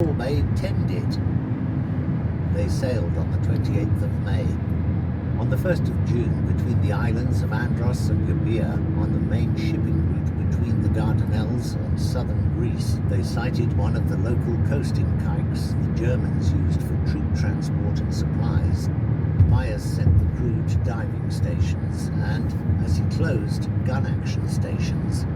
They tended. They sailed on the 28th of May. On the 1st of June, between the islands of Andros and Euboea, on the main shipping route between the Dardanelles and southern Greece, they sighted one of the local coasting kikes the Germans used for troop transport and supplies. Myers sent the crew to diving stations and, as he closed, gun action stations.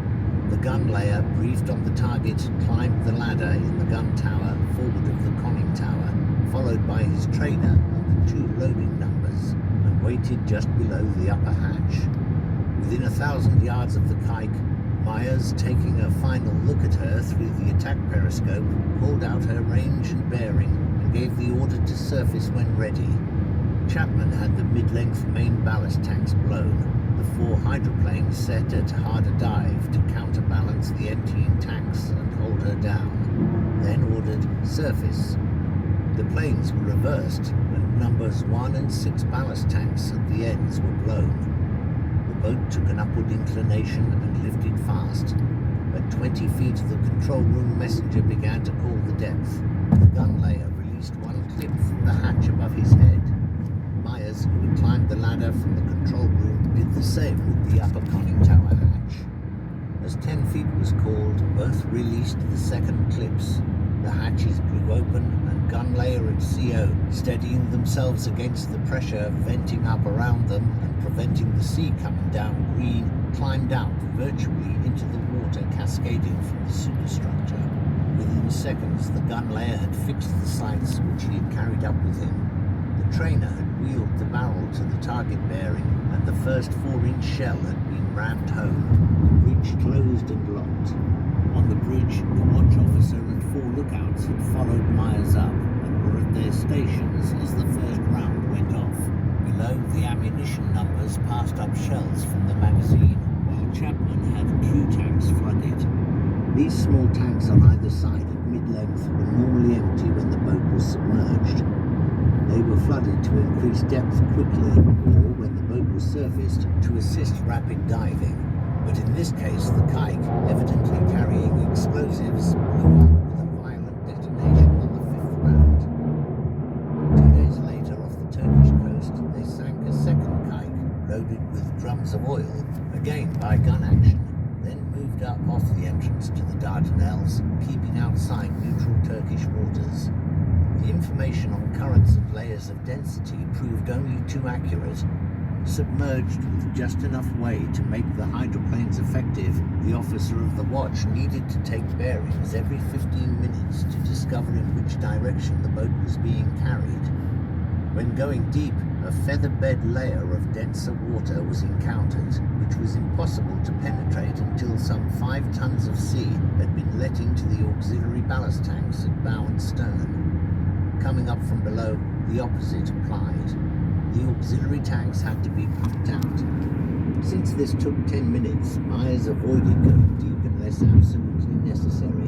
The gun layer, briefed on the target, climbed the ladder in the gun tower forward of the conning tower, followed by his trainer and the 2 loading numbers, and waited just below the upper hatch. Within 1,000 yards of the kike, Myers, taking a final look at her through the attack periscope, called out her range and bearing and gave the order to surface when ready. Chapman had the mid-length main ballast tanks blown, the 4 hydroplanes set at harder dive to counterbalance the emptying tanks and hold her down, then ordered surface. The planes were reversed, and numbers 1 and 6 ballast tanks at the ends were blown. The boat took an upward inclination and lifted fast. At 20 feet, the control room messenger began to call the depth. The gun layer released 1 clip from the hatch above his head. Myers, who had climbed the ladder from the control room, did the same with the upper conning tower hatch. As 10 feet was called, both released the second clips. The hatches blew open, and gun layer and CO, steadying themselves against the pressure venting up around them and preventing the sea coming down green, climbed out virtually into the water cascading from the superstructure. Within seconds, the gun layer had fixed the sights which he had carried up with him. The trainer had wheeled the barrel to the target bearing, and the first 4-inch shell had been rammed home. The bridge closed and locked. On the bridge, the watch officer and 4 lookouts had followed Myers up and were at their stations as the first round went off. Below, the ammunition numbers passed up shells from the magazine, while Chapman had Q tanks flooded. These small tanks on either side at mid-length were normally empty when the boat was submerged. They were flooded to increase depth quickly, or when the boat was surfaced, to assist rapid diving. But in this case, the kike, evidently carrying explosives, blew up with a violent detonation on the 5th round. 2 days later, off the Turkish coast, they sank a second kike, loaded with drums of oil, again by gun action, then moved up off the entrance to the Dardanelles, keeping outside neutral Turkish waters. The information on currents and layers of density proved only too accurate. Submerged with just enough way to make the hydroplanes effective, the officer of the watch needed to take bearings every 15 minutes to discover in which direction the boat was being carried. When going deep, a feather-bed layer of denser water was encountered, which was impossible to penetrate until some 5 tons of sea had been let into the auxiliary ballast tanks at bow and stern. Coming up from below, the opposite applied. The auxiliary tanks had to be pumped out. Since this took 10 minutes, Myers avoided going deep unless absolutely necessary.